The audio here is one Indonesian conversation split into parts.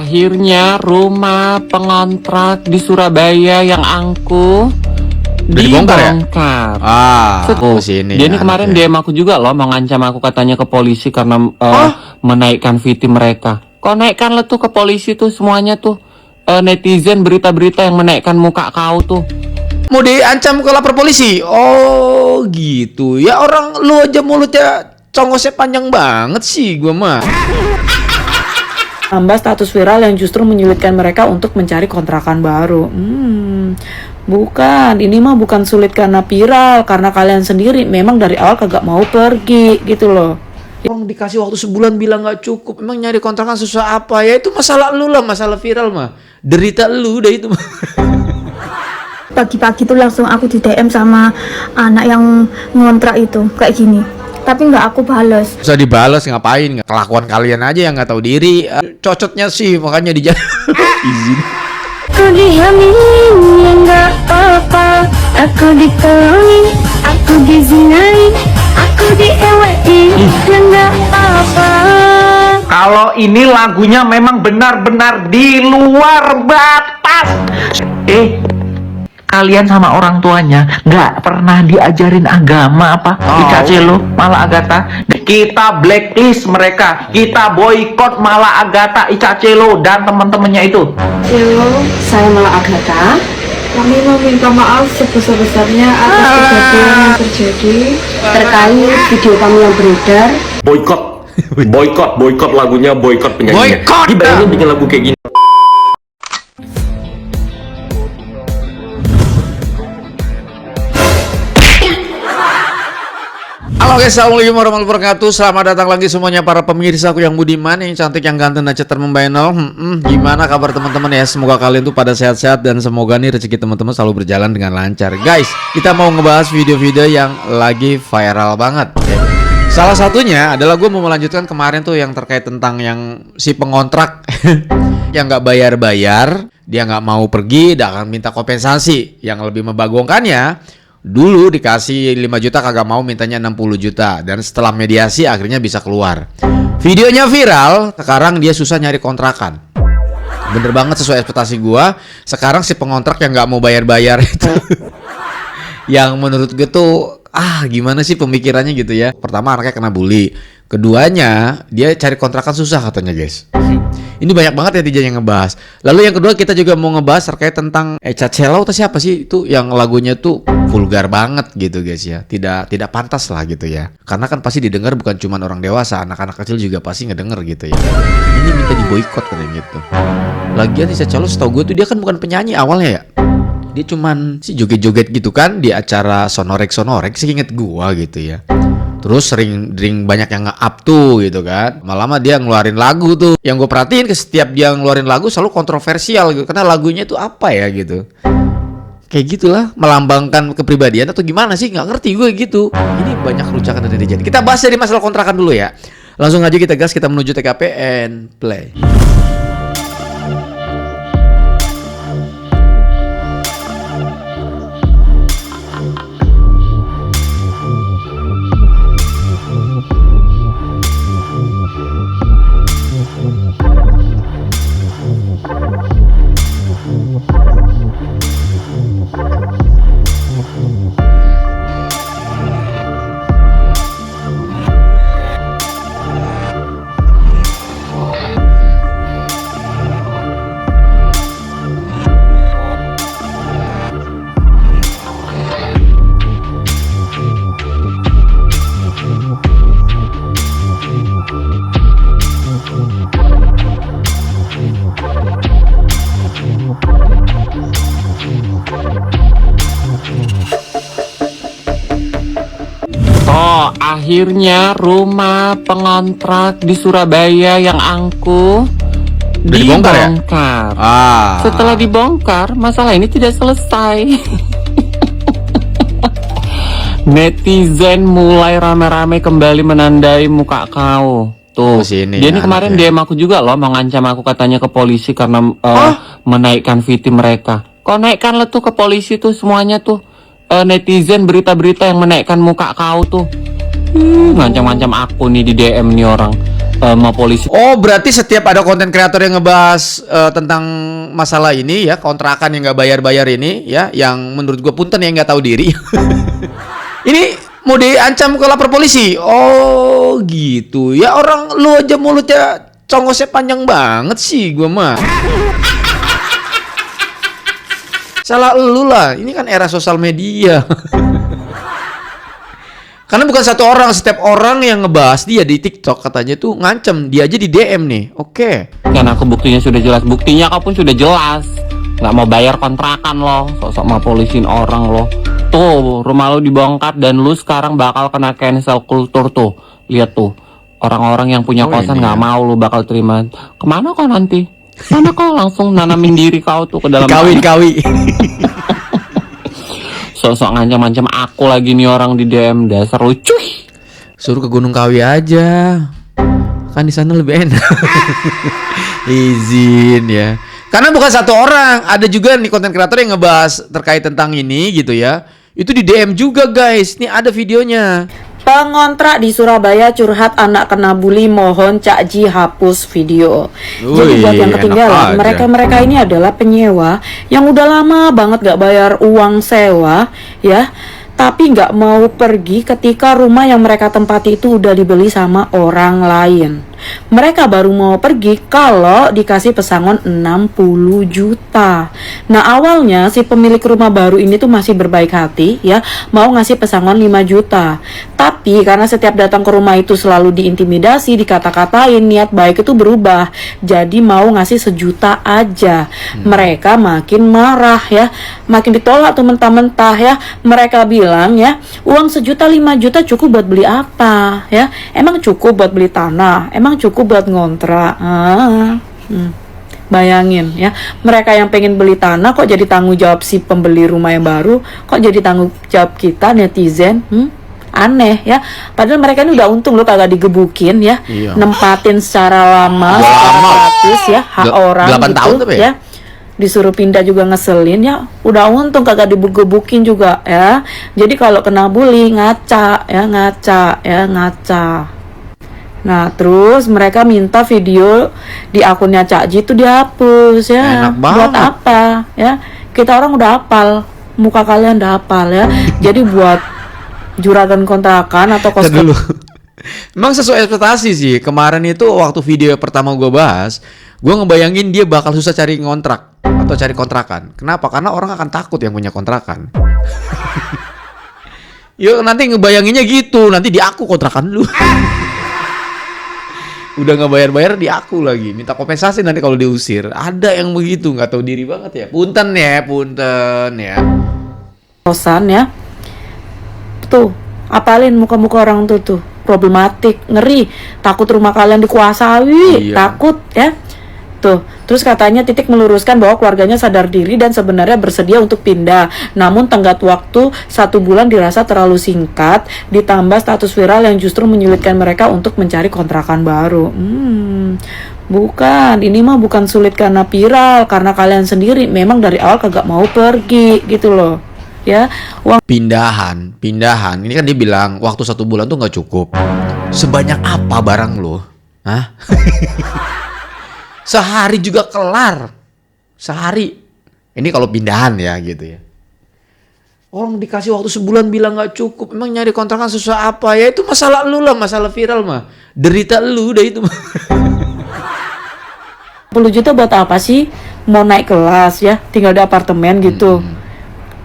akhirnya rumah pengontrak di Surabaya yang angkuh dibongkar ya? Sini dia ini kemarin DM aku juga loh, mau ngancam aku katanya ke polisi karena menaikkan VT mereka. Kok naikkan lo tuh ke polisi tuh semuanya tuh netizen berita-berita yang menaikkan muka kau tuh. Mau diancam ke lapor polisi? Oh gitu ya, orang lu aja mulutnya congosnya panjang banget sih gua mah. Tambah status viral yang justru menyulitkan mereka untuk mencari kontrakan baru. Bukan, ini mah bukan sulit karena viral, karena kalian sendiri memang dari awal kagak mau pergi gitu loh. Orang dikasih waktu sebulan bilang nggak cukup, emang nyari kontrakan susah apa ya? Itu masalah lu lah, masalah viral mah. Derita lu udah itu mah. Pagi-pagi tuh langsung aku di DM sama anak yang ngontrak itu kayak gini, tapi nggak aku bales. Usah dibales ngapain? Kelakuan kalian aja yang nggak tahu diri. Cocotnya sih makanya di izin. Aku dihamilin ya nggak apa-apa, aku ditolongin, aku dizinain, aku diewain ya nggak apa-apa. Kalau ini lagunya memang benar-benar di luar batas. Kalian sama orang tuanya nggak pernah diajarin agama apa? Icacelo, malah Agatha. Kita blacklist mereka, kita boykot malah Agatha, Icacelo dan teman-temannya itu. Halo, saya Malah Agatha. Kami meminta maaf sebesar-besarnya atas kejadian yang terjadi terkait video kami yang beredar. Boykot lagunya, boykot penyanyinya. Dibayangin bikin lagu kayak gini. Halo guys, assalamualaikum warahmatullahi wabarakatuh. Selamat datang lagi semuanya para pemirsa aku yang budiman, yang cantik, yang ganteng, dan cetar membayang. Gimana kabar teman-teman ya? Semoga kalian tuh pada sehat-sehat dan semoga nih rezeki teman-teman selalu berjalan dengan lancar. Guys, kita mau ngebahas video-video yang lagi viral banget. Salah satunya adalah gue mau melanjutkan kemarin tuh yang terkait tentang yang si pengontrak yang nggak bayar-bayar, dia nggak mau pergi, dia akan minta kompensasi. Yang lebih membagongkannya, dulu dikasih 5 juta kagak mau, mintanya 60 juta. Dan setelah mediasi akhirnya bisa keluar. Videonya viral, sekarang dia susah nyari kontrakan. Bener banget sesuai ekspektasi gua. Sekarang si pengontrak yang nggak mau bayar-bayar itu yang menurut gue tuh gimana sih pemikirannya gitu ya. Pertama, anaknya kena bully. Keduanya, dia cari kontrakan susah katanya guys. Ini banyak banget netizen yang ngebahas. Lalu yang kedua, kita juga mau ngebahas terkait tentang Ecacelo atau siapa sih itu yang lagunya tuh vulgar banget gitu guys ya. Tidak pantas lah gitu ya. Karena kan pasti didengar bukan cuma orang dewasa, anak-anak kecil juga pasti ngedenger gitu ya. Ini minta diboikot katanya gitu. Lagian Ecacelo setahu gue tuh dia kan bukan penyanyi awalnya ya. Dia cuman si joget-joget gitu kan di acara sonorek seinget gua gitu ya. Terus sering banyak yang nge-up tuh gitu kan. Lama-lama dia ngeluarin lagu tuh. Yang gue perhatiin ke setiap dia ngeluarin lagu selalu kontroversial gitu. Karena lagunya tuh apa ya gitu. Kayak gitulah, melambangkan kepribadian atau gimana sih, nggak ngerti gue gitu. Ini banyak rucakan dari netizen. Kita bahas dari masalah kontrakan dulu ya. Langsung aja kita gas, kita menuju TKP and play. Akhirnya rumah pengontrak di Surabaya yang angkuh dibongkar. Setelah dibongkar, masalah ini tidak selesai. Netizen mulai rame-rame kembali menandai muka kau. Tuh, dia ini kemarin DM aku juga loh, mau ngancam aku katanya ke polisi karena menaikkan VT mereka. Kok naikkan lo tuh ke polisi tuh semuanya tuh netizen berita-berita yang menaikkan muka kau tuh. Ngancam-ngancam aku nih di DM nih orang. sama polisi. Oh, berarti setiap ada konten kreator yang ngebahas tentang masalah ini ya, kontrakan yang nggak bayar-bayar ini ya, yang menurut gue punten yang nggak tahu diri. Ini mau diancam ke lapor polisi. Oh, gitu. Ya orang lu aja mulutnya congosnya panjang banget sih gue mah. Salah lu lah. Ini kan era sosial media. Karena bukan satu orang, setiap orang yang ngebahas dia di TikTok katanya tuh ngancem, dia aja di DM nih. Oke. Kan aku buktinya sudah jelas, buktinya kau pun sudah jelas. Nggak mau bayar kontrakan lo, sok-sok mau polisin orang lo. Tuh, rumah lo dibongkar dan lu sekarang bakal kena cancel culture tuh. Lihat tuh, orang-orang yang punya kosan nggak mau lu bakal terima. Kemana kau nanti? Sana kau langsung nanamin diri kau tuh ke dalam Kawin. Sok-sok ngancam-ngancam aku lagi nih orang di DM, dasar lucu. Suruh ke Gunung Kawi aja. Kan di sana lebih enak. Izin ya. Karena bukan satu orang, ada juga nih konten kreator yang ngebahas terkait tentang ini gitu ya. Itu di DM juga guys. Ini ada videonya. Pengontrak di Surabaya curhat anak kena bully, mohon Cak Ji hapus video. Jadi buat yang ketinggalan, mereka ini adalah penyewa yang udah lama banget gak bayar uang sewa ya, tapi gak mau pergi ketika rumah yang mereka tempati itu udah dibeli sama orang lain. Mereka baru mau pergi kalau dikasih pesangon 60 juta. Nah awalnya si pemilik rumah baru ini tuh masih berbaik hati ya, mau ngasih pesangon 5 juta. Tapi karena setiap datang ke rumah itu selalu diintimidasi, dikata-katain, niat baik itu berubah jadi mau ngasih 1 juta aja. Mereka makin marah ya, makin ditolak tuh mentah-mentah ya. Mereka bilang ya, uang 1 juta 5 juta cukup buat beli apa ya? Emang cukup buat beli tanah? Emang cukup buat ngontrak? Bayangin ya, mereka yang pengen beli tanah kok jadi tanggung jawab si pembeli rumah yang baru, kok jadi tanggung jawab kita netizen. Aneh ya, padahal mereka ini udah untung loh kagak digebukin ya. Nempatin secara lama, gratis ya, hak orang 8 gitu tahun tapi ya. Disuruh pindah juga ngeselin ya, udah untung kagak digebukin juga ya. Jadi kalau kena bully ngaca. Nah terus mereka minta video di akunnya Cak Ji itu dihapus ya. Buat apa ya? Kita orang udah hafal, muka kalian udah hafal ya. Jadi buat juragan kontrakan atau kos dulu. Emang sesuai ekspektasi sih. Kemarin itu waktu video pertama gue bahas, gue ngebayangin dia bakal susah cari ngontrak atau cari kontrakan. Kenapa? Karena orang akan takut yang punya kontrakan. Yuk nanti ngebayanginnya gitu, nanti di aku kontrakan dulu. Udah nggak bayar-bayar di aku lagi, minta kompensasi nanti kalau diusir. Ada yang begitu, nggak tahu diri banget ya. Punten ya. kosan ya. Tuh, apalin muka-muka orang tuh problematik, ngeri, takut rumah kalian dikuasai, takut ya. Tuh, terus katanya Titik meluruskan bahwa keluarganya sadar diri dan sebenarnya bersedia untuk pindah. Namun tenggat waktu 1 bulan dirasa terlalu singkat, ditambah status viral yang justru menyulitkan mereka untuk mencari kontrakan baru. Bukan, ini mah bukan sulit karena viral, karena kalian sendiri memang dari awal kagak mau pergi gitu loh. Ya, uang pindahan. Ini kan dia bilang waktu 1 bulan tuh nggak cukup. Sebanyak apa barang lo? Hah? Sehari juga kelar. Sehari. Ini kalau pindahan ya gitu ya. Orang dikasih waktu sebulan bilang nggak cukup. Emang nyari kontrakan susah apa? Ya itu masalah lu lah, masalah viral mah. Derita lu udah itu. 10 juta buat apa sih? Mau naik kelas ya, tinggal di apartemen gitu.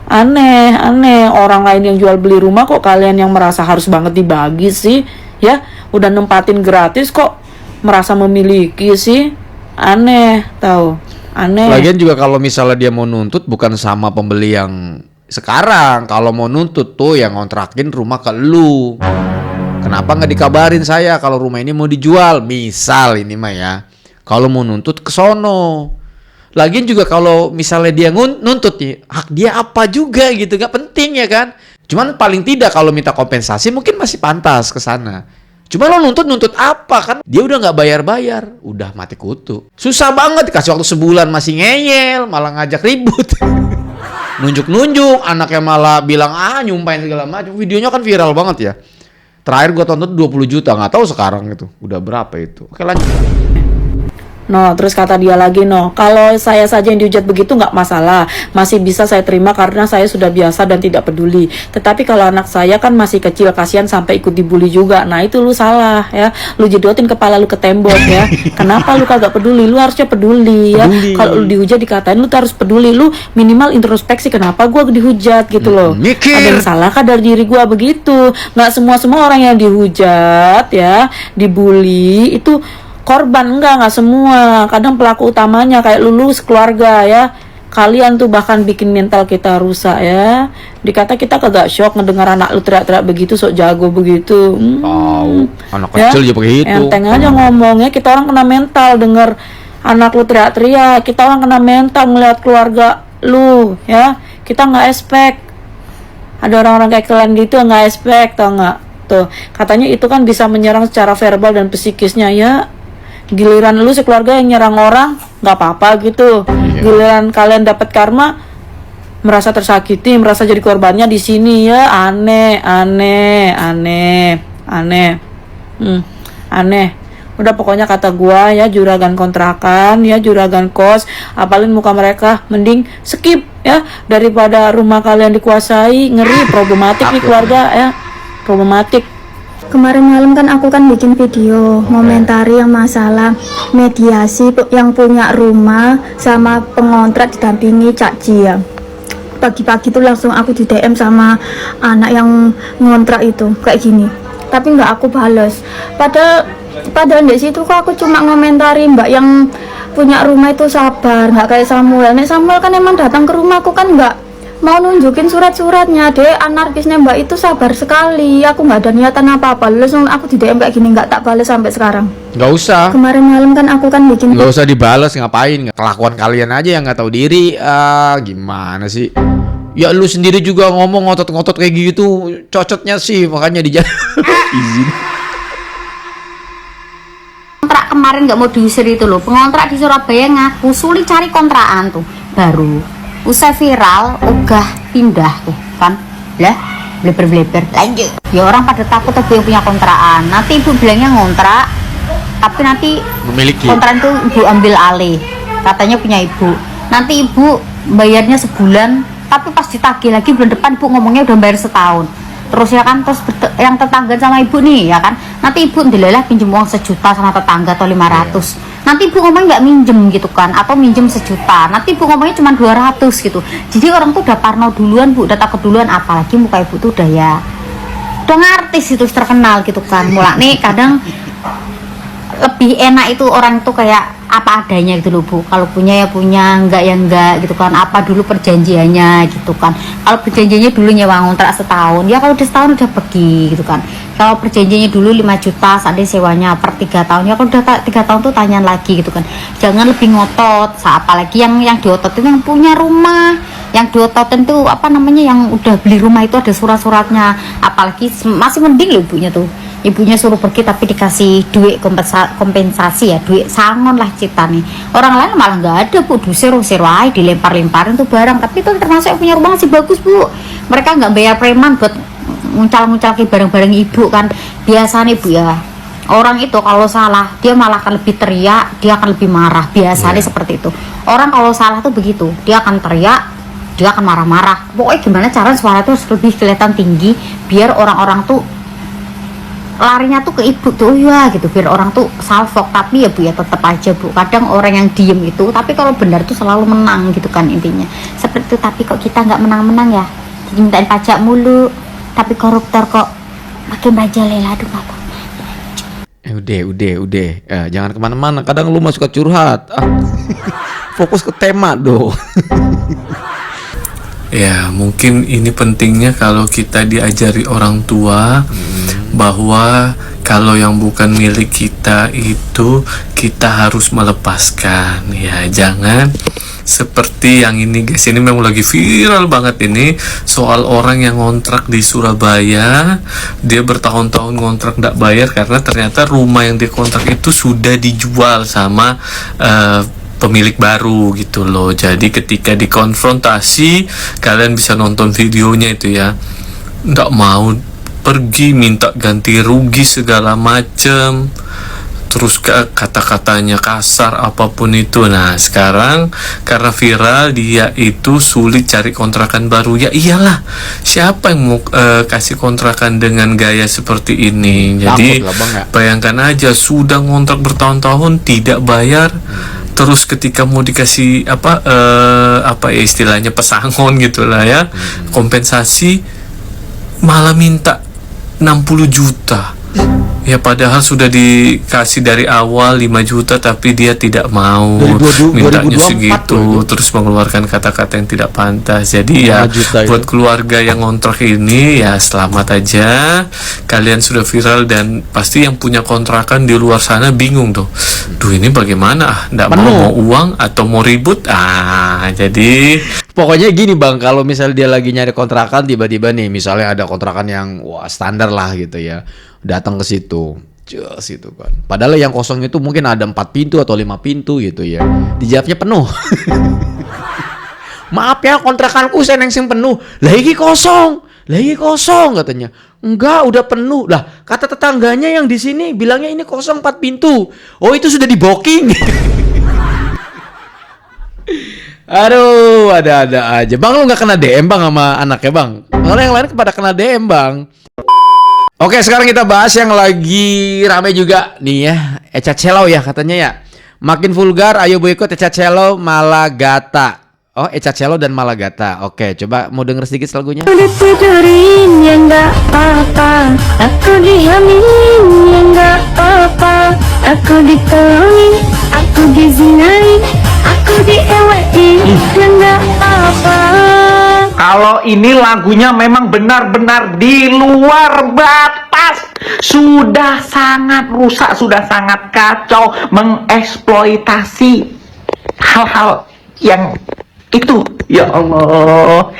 Aneh. Orang lain yang jual beli rumah kok kalian yang merasa harus banget dibagi sih? Ya, udah nempatin gratis kok merasa memiliki sih? Aneh, tahu? Aneh. Lagian juga kalau misalnya dia mau nuntut bukan sama pembeli yang sekarang. Kalau mau nuntut tuh yang ngontrakin rumah ke lu. Kenapa nggak dikabarin saya kalau rumah ini mau dijual? Misal ini mah ya. Kalau mau nuntut ke sono. Lagian juga kalau misalnya dia nuntut nih, hak dia apa juga gitu, gak penting ya kan. Cuman paling tidak kalau minta kompensasi mungkin masih pantas ke sana. Cuma lo nuntut apa kan? Dia udah nggak bayar, udah mati kutu. Susah banget dikasih waktu sebulan masih ngeyel, malah ngajak ribut. Nunjuk-nunjuk, anaknya malah bilang nyumpain segala macam. Videonya kan viral banget ya. Terakhir gua tonton 20 juta, nggak tahu sekarang itu udah berapa itu. Oke, lanjut. No, terus kata dia lagi, no, kalau saya saja yang dihujat begitu nggak masalah, masih bisa saya terima karena saya sudah biasa dan tidak peduli. Tetapi kalau anak saya kan masih kecil, kasihan sampai ikut dibully juga. Nah itu lu salah ya, lu jedotin kepala lu ke tembok ya. Kenapa lu kagak peduli? Lu harusnya peduli ya. Kalau lu dihujat dikatain, lu tuh harus peduli. Lu minimal introspeksi, kenapa gua dihujat gitu loh. Ada yang salah kah dari diri gua begitu? Nggak semua orang yang dihujat ya, dibully itu korban, enggak semua. Kadang pelaku utamanya kayak lulu keluarga ya. Kalian tuh bahkan bikin mental kita rusak ya. Dikata kita kagak shock ngedengar anak lu teriak-teriak begitu, sok jago begitu. Tahu, anak kecil juga begitu. Enteng aja ngomongnya, kita orang kena mental denger anak lu teriak-teriak. Kita orang kena mental melihat keluarga lu ya. Kita nggak expect ada orang-orang kayak kalian gitu, nggak expect, tau nggak? Tuh katanya itu kan bisa menyerang secara verbal dan psikisnya ya. Giliran lu sekeluarga yang nyerang orang nggak apa-apa gitu. Giliran kalian dapat karma, merasa tersakiti, merasa jadi korbannya di sini ya. Aneh. Udah pokoknya kata gua ya, juragan kontrakan ya, juragan kos, apalin muka mereka, mending skip ya daripada rumah kalian dikuasai. Ngeri, problematik nih keluarga ya, problematik. Kemarin malam kan aku kan bikin video ngomentari yang masalah mediasi yang punya rumah sama pengontrak didampingi Cak Ji ya. Pagi-pagi tuh langsung aku di DM sama anak yang ngontrak itu kayak gini. Tapi nggak aku bales. Padahal di situ kok aku cuma ngomentari mbak yang punya rumah itu sabar, nggak kayak Samuel. Nek Samuel kan emang datang ke rumahku kan nggak mau nunjukin surat-suratnya. Anarkisnya mbak itu sabar sekali. Aku nggak ada niatan apa-apa. Langsung aku di DM kayak gini, nggak tak balas sampai sekarang. Nggak usah. Kemarin malam kan aku kan bikin. Nggak usah dibalas, ngapain? Kelakuan kalian aja yang nggak tahu diri. Gimana sih? Ya lu sendiri juga ngomong ngotot-ngotot kayak gitu, cocotnya sih, makanya izin. Kontrak kemarin nggak mau diusir itu loh. Pengontrak di Surabaya ngaku sulit cari kontrakan tuh baru. Usai viral, ogah pindah tuh kan, lah bleber lanjut. Ya orang pada takut ibu yang punya kontrakan. Nanti ibu bilangnya ngontrak, tapi nanti memiliki kontrakan tuh ibu ambil alih. Katanya punya ibu. Nanti ibu bayarnya sebulan, tapi pas ditagih lagi bulan depan ibu ngomongnya udah bayar setahun. Terus ya kan, terus yang tetangga sama ibu nih ya kan, nanti ibu ndilelah pinjem uang 1 juta sama tetangga atau 500. Nanti ibu ngomongnya nggak minjem gitu kan, atau minjem 1 juta, nanti ibu ngomongnya cuma 200 gitu. Jadi orang tuh udah parno duluan bu, udah takut duluan, apalagi muka ibu tuh udah ya udah ngartis itu, terkenal gitu kan. Mulai nih kadang lebih enak itu orang tuh kayak apa adanya gitu loh bu. Kalau punya ya punya, enggak ya enggak gitu kan. Apa dulu perjanjiannya gitu kan. Kalau perjanjiannya dulu nyewa ngontrak setahun, ya kalau udah setahun udah pergi gitu kan. Kalau perjanjiannya dulu 5 juta, saat sewanya per 3 tahun, ya kalau udah 3 tahun tuh tanya lagi gitu kan. Jangan lebih ngotot, apalagi yang diototin yang punya rumah, yang diototin tuh apa namanya, yang udah beli rumah itu ada surat-suratnya. Apalagi masih mending loh ibunya suruh pergi tapi dikasih duit kompensasi ya, duit sangon lah cita nih. Orang lain malah nggak ada bu, dusir aja dilempar-lemparin tuh barang. Tapi itu termasuk yang punya rumah masih bagus bu. Mereka nggak bayar preman buat nguncal ke barang-barang ibu kan. Biasanya bu ya, orang itu kalau salah dia malah akan lebih teriak, dia akan lebih marah. Biasanya seperti itu. Orang kalau salah tuh begitu, dia akan teriak, dia akan marah-marah. Pokoknya gimana cara suara tuh lebih kelihatan tinggi biar orang-orang tuh larinya tuh ke ibu tuh ya gitu, biar orang tuh salfok. Tapi ya bu ya tetap aja bu, kadang orang yang diem itu, tapi kalau benar tuh selalu menang gitu kan intinya seperti itu. Tapi kok kita nggak menang-menang ya, dimintain pajak mulu, tapi koruptor kok makin merajalela. Aduh apa? Udah. Jangan kemana-mana. Kadang lu mah suka curhat. Fokus ke tema dong. Ya mungkin ini pentingnya kalau kita diajari orang tua bahwa kalau yang bukan milik kita itu kita harus melepaskan. Ya jangan seperti yang ini guys, ini memang lagi viral banget ini soal orang yang ngontrak di Surabaya. Dia bertahun-tahun ngontrak nggak bayar karena ternyata rumah yang dikontrak itu sudah dijual sama pemilik baru gitu loh. Jadi ketika dikonfrontasi, kalian bisa nonton videonya itu ya, nggak mau pergi minta ganti rugi segala macem, terus kata-katanya kasar apapun itu. Nah sekarang karena viral, dia itu sulit cari kontrakan baru. Ya iyalah, siapa yang mau kasih kontrakan dengan gaya seperti ini? Jadi bayangkan aja, sudah ngontrak bertahun-tahun tidak bayar, terus ketika mau dikasih apa ya istilahnya, pesangon gitulah ya, kompensasi, malah minta 60 juta. Ya padahal sudah dikasih dari awal 5 juta, tapi dia tidak mau, mintanya segitu, terus mengeluarkan kata-kata yang tidak pantas. Jadi ya buat keluarga yang ngontrak ini, ya selamat aja, kalian sudah viral, dan pasti yang punya kontrakan di luar sana bingung tuh, duh ini bagaimana, nggak mau uang atau mau ribut. Jadi pokoknya gini bang, kalau misalnya dia lagi nyari kontrakan, tiba-tiba nih misalnya ada kontrakan yang standar lah gitu ya, datang ke situ, jos itu kan. Padahal yang kosong itu mungkin ada 4 pintu atau 5 pintu gitu ya. Dijawabnya penuh. Maaf ya, kontrakanku sing penuh. Lagi kosong katanya. Enggak, udah penuh. Lah, kata tetangganya yang di sini bilangnya ini kosong 4 pintu. Oh, itu sudah di booking. Aduh, ada-ada aja. Bang, lu nggak kena DM bang sama anaknya bang? Kalau yang lain kepada kena DM bang. Oke, sekarang kita bahas yang lagi rame juga nih ya, Echa Cello ya katanya ya. Makin vulgar, ayo boykot Echa Cello Malagata. Oh, Echa Cello dan Malagata. Oke, coba mau denger sedikit lagunya. Aku ditidurin ya nggak apa-apa, aku diamin ya nggak apa-apa, aku ditolongin, aku dizinain, aku diewain ya nggak apa-apa. Kalau ini lagunya memang benar-benar di luar batas, sudah sangat rusak, sudah sangat kacau, mengeksploitasi hal-hal yang itu. Ya Allah,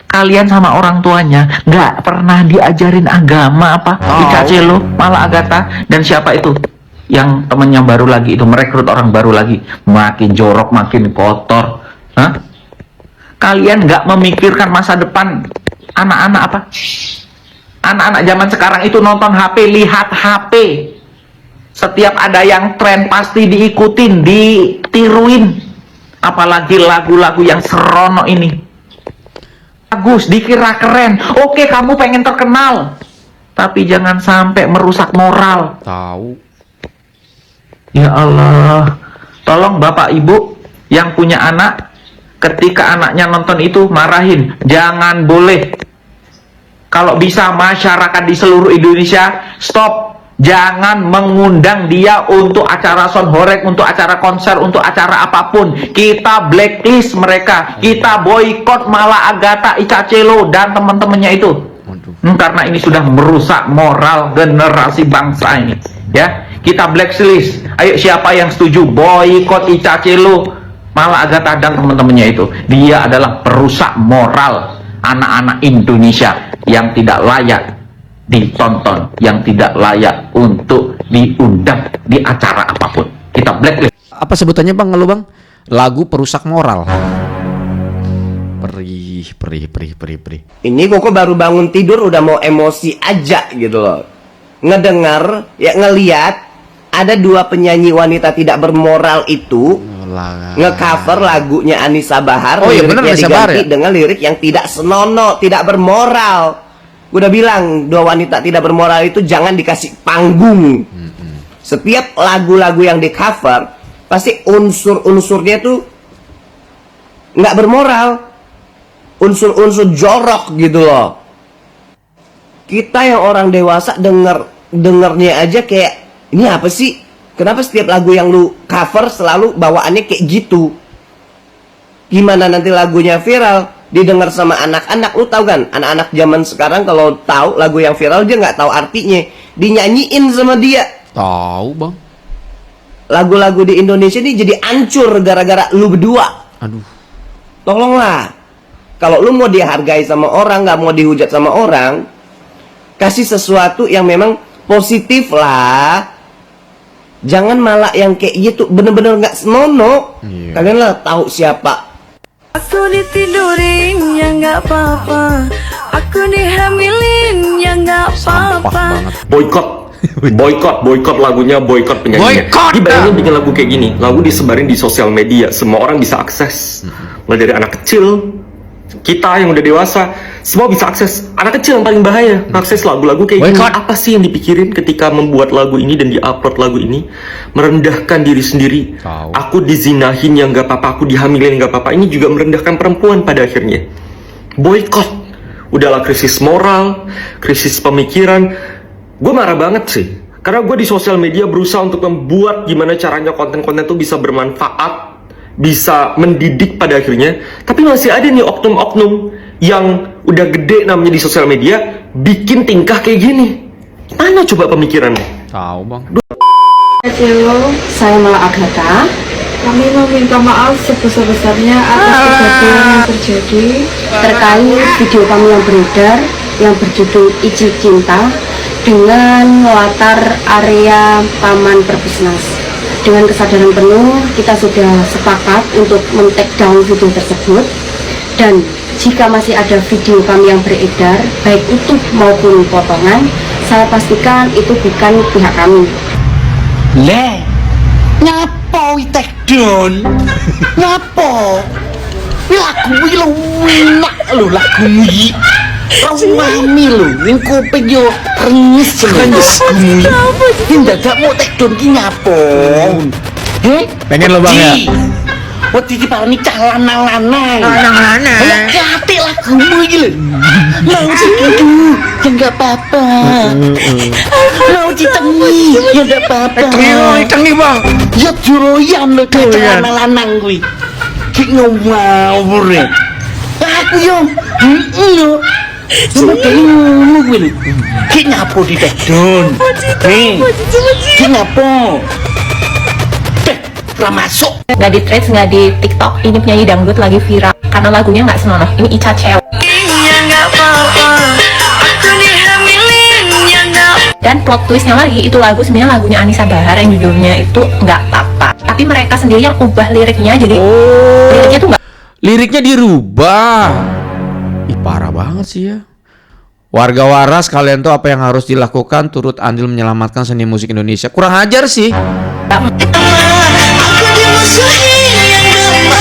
kalian sama orang tuanya nggak pernah diajarin agama apa? Echa Cello, Malagata, dan siapa itu? Yang temennya baru lagi itu merekrut orang baru lagi, makin jorok, makin kotor. Hah? Kalian nggak memikirkan masa depan anak-anak apa? Anak-anak zaman sekarang itu nonton HP, lihat HP. Setiap ada yang tren pasti diikutin, ditiruin. Apalagi lagu-lagu yang serono ini. Bagus, dikira keren. Oke, kamu pengen terkenal. Tapi jangan sampai merusak moral. Tahu. Ya Allah. Tolong Bapak Ibu yang punya anak, ketika anaknya nonton itu marahin, jangan boleh. Kalau bisa masyarakat di seluruh Indonesia stop, jangan mengundang dia untuk acara sonhorek, untuk acara konser, untuk acara apapun. Kita blacklist mereka, kita boykot Malagata, Echa Cello dan teman-temannya itu. Karena ini sudah merusak moral generasi bangsa ini. Ya, kita blacklist. Ayo siapa yang setuju boykot Echa Cello, Malagata dan teman-temannya itu? Dia adalah perusak moral anak-anak Indonesia yang tidak layak ditonton, yang tidak layak untuk diundang di acara apapun. Kita blacklist. Apa sebutannya bang, lu bang? Lagu perusak moral. Perih. Ini kok baru bangun tidur udah mau emosi aja gitu loh. Ngedengar, ya ngeliat ada 2 penyanyi wanita tidak bermoral itu nge-cover lagunya Anissa Bahar, liriknya diganti dengan lirik yang tidak senonoh, tidak bermoral. Udah bilang 2 wanita tidak bermoral itu jangan dikasih panggung. Setiap lagu-lagu yang di-cover pasti unsur-unsurnya tuh nggak bermoral, unsur-unsur jorok gitu loh. Kita yang orang dewasa dengernya aja kayak, ini apa sih? Kenapa setiap lagu yang lu cover selalu bawaannya kayak gitu? Gimana nanti lagunya viral didengar sama anak-anak? Lu tahu kan, anak-anak zaman sekarang kalau tahu lagu yang viral dia nggak tahu artinya, dinyanyiin sama dia. Tahu bang. Lagu-lagu di Indonesia ini jadi hancur gara-gara lu berdua. Aduh. Tolonglah, kalau lu mau dihargai sama orang, nggak mau dihujat sama orang, kasih sesuatu yang memang positif lah. Jangan malah yang kayak gitu, bener-bener nggak senonoh. Kalian lah tahu siapa. Aku ditidurin ya nggak apa-apa, Aku dihamilin ya nggak apa-apa. Boykot lagunya, boykot penyanyinya. Dia bayangin bikin lagu kayak gini, lagu disebarin di sosial media, semua orang bisa akses. Mulai dari anak kecil, kita yang udah dewasa, semua bisa akses. Anak kecil yang paling bahaya akses lagu-lagu kayak gini. Apa sih yang dipikirin ketika membuat lagu ini dan diupload lagu ini? Merendahkan diri sendiri. Aku dizinahin yang gak apa-apa, aku dihamilin gak apa-apa. Ini juga merendahkan perempuan pada akhirnya. Boykot. Udahlah krisis moral, krisis pemikiran. Gue marah banget sih, karena gue di sosial media berusaha untuk membuat gimana caranya konten-konten itu bisa bermanfaat, bisa mendidik pada akhirnya. Tapi masih ada nih oknum-oknum yang udah gede namanya di sosial media bikin tingkah kayak gini. Mana coba pemikirannya? Tahu bang. Halo, saya Mala Agatha. Kami meminta maaf sebesar-besarnya atas kejadian yang terjadi terkait video kami yang beredar yang berjudul Ici Cinta dengan latar area Taman Perbusnas. Dengan kesadaran penuh, kita sudah sepakat untuk men-take down video tersebut. Dan jika masih ada video kami yang beredar, baik utuh maupun potongan, saya pastikan itu bukan pihak kami. Le, ngapo take down? Ngapo? Lagu iki lho enak lho lagu iki. Mami lho, ning kuping yo renyes kuwi. Dadak mau take down ki ngapo? Pengen lo bang ya? Wedi iki parani cah lanang-lanang. Lanang-lanang. Katik lagumu iki lho. Mau segitu, ya enggak apa-apa. Mau ditengi, ya enggak apa-apa. Tengi bang. Ya juroyan lho cah lanang-lanang kuwi. Ki ngawur ya. Aku yo, yo. Cuma ngono kuwi lho. Ki ngapo di take down? Ki ngapo? Masuk nggak di threads, nggak di TikTok. Ini penyanyi dangdut lagi viral karena lagunya nggak senonoh. Ini Ica Cel. Dan plot twistnya lagi, itu lagu sebenarnya lagunya Anissa Bahar yang judulnya itu nggak apa-apa, tapi mereka sendiri yang ubah liriknya, jadi liriknya tuh nggak. Liriknya dirubah. Ih parah banget sih ya. Warga waras, kalian tuh apa yang harus dilakukan turut andil menyelamatkan seni musik Indonesia. Kurang ajar sih.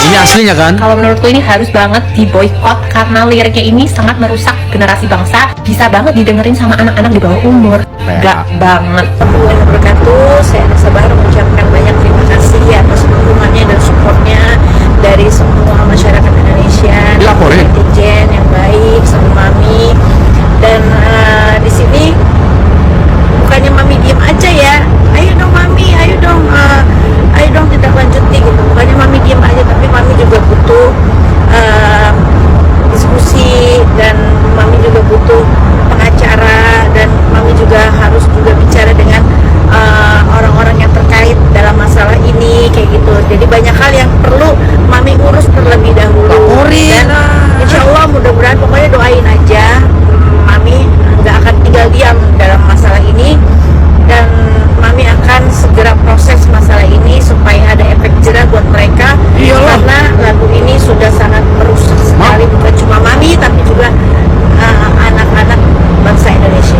Ini aslinya kan? Kalau menurutku ini harus banget diboykot karena liriknya ini sangat merusak generasi bangsa. Bisa banget didengerin sama anak-anak di bawah umur. Gak banget. Assalamualaikum warahmatullahi wabarakatuh. Saya Anissa Bahar mengucapkan banyak terima kasih atas dukungannya dan supportnya dari semua masyarakat Indonesia. Dilaporin. Netizen yang baik sama Mami. Dan di sini bukannya Mami diem aja ya. Ayo dong Mami, ayo dong tidak lanjuti gitu. Bukannya Mami diem aja, tapi Mami juga butuh diskusi, dan Mami juga butuh pengacara, dan Mami juga harus juga bicara dengan orang-orang yang terkait dalam masalah ini kayak gitu. Jadi banyak hal yang perlu Mami urus terlebih dahulu. Dan insya Allah mudah-mudahan, pokoknya doain aja Mami nggak akan tinggal diam dalam masalah ini, dan Mami akan segera proses masalah ini supaya ada efek jerah buat mereka. Karena lagu ini sudah sangat merusak sekali, bukan cuma Mami tapi juga anak-anak bangsa Indonesia.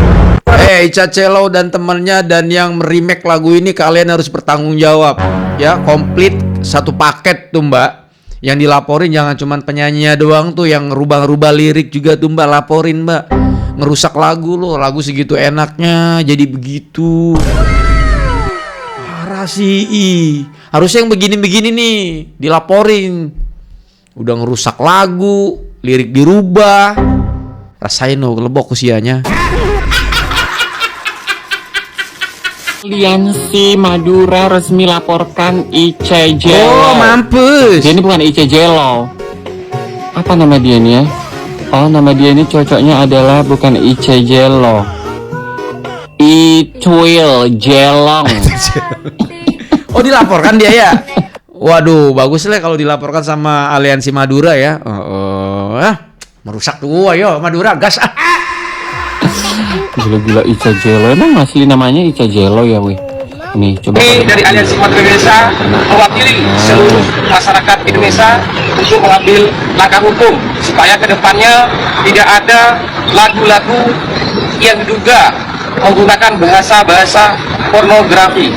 Ica Celo dan temennya dan yang remake lagu ini, kalian harus bertanggung jawab ya, komplit satu paket tuh mbak. Yang dilaporin jangan cuman penyanyinya doang tuh, yang rubah-rubah lirik juga tuh mbak, laporin mbak. Ngerusak lagu loh, lagu segitu enaknya jadi begitu. Parah sih. Harusnya yang begini-begini nih dilaporin. Udah ngerusak lagu, lirik dirubah. Rasain loh lebok usianya. Aliansi Madura resmi laporkan Ice Jelo. Oh mampus. Dia ini bukan Ice Jelo. Apa nama dia nih ya? Oh, nama dia ini cocoknya adalah bukan Ice Jelo, Ituil Jelong. Oh dilaporkan dia ya? Waduh bagus lah kalau dilaporkan sama Aliansi Madura ya. Merusak tuh, ayo Madura gas ah. Gila-gila Ica Jelo, emang asli namanya Ica Jelo ya weh? Nih, coba Ini dari Aliansi Matra Indonesia mewakili seluruh masyarakat Indonesia untuk mengambil langkah hukum supaya kedepannya tidak ada lagu-lagu yang diduga menggunakan bahasa-bahasa pornografi.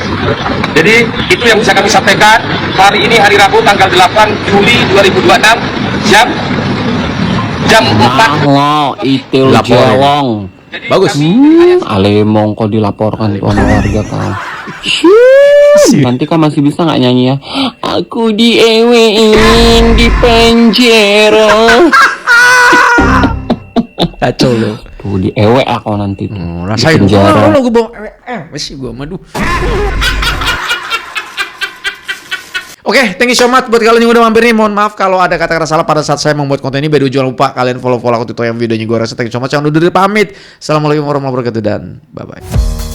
Jadi itu yang bisa kami sampaikan. Hari ini hari Rabu tanggal 8 Juli 2026 jam 4. Lo itu jelong. Bagus. Alemong kok dilaporkan ke warga kau. Nanti kan masih bisa nggak nyanyi ya? Aku diewein di penjara. Kacau lo. Tuh diewe aku nanti. Rasain. Penjara. Gue bawa masih gue madu. Oke, thank you so much buat kalian yang udah mampir nih. Mohon maaf kalau ada kata-kata salah pada saat saya membuat konten ini. By the way, jangan lupa kalian follow aku tuh yang videonya gue rasa. Thank you so much. Jangan lupa pamit. Assalamualaikum warahmatullahi wabarakatuh dan bye-bye.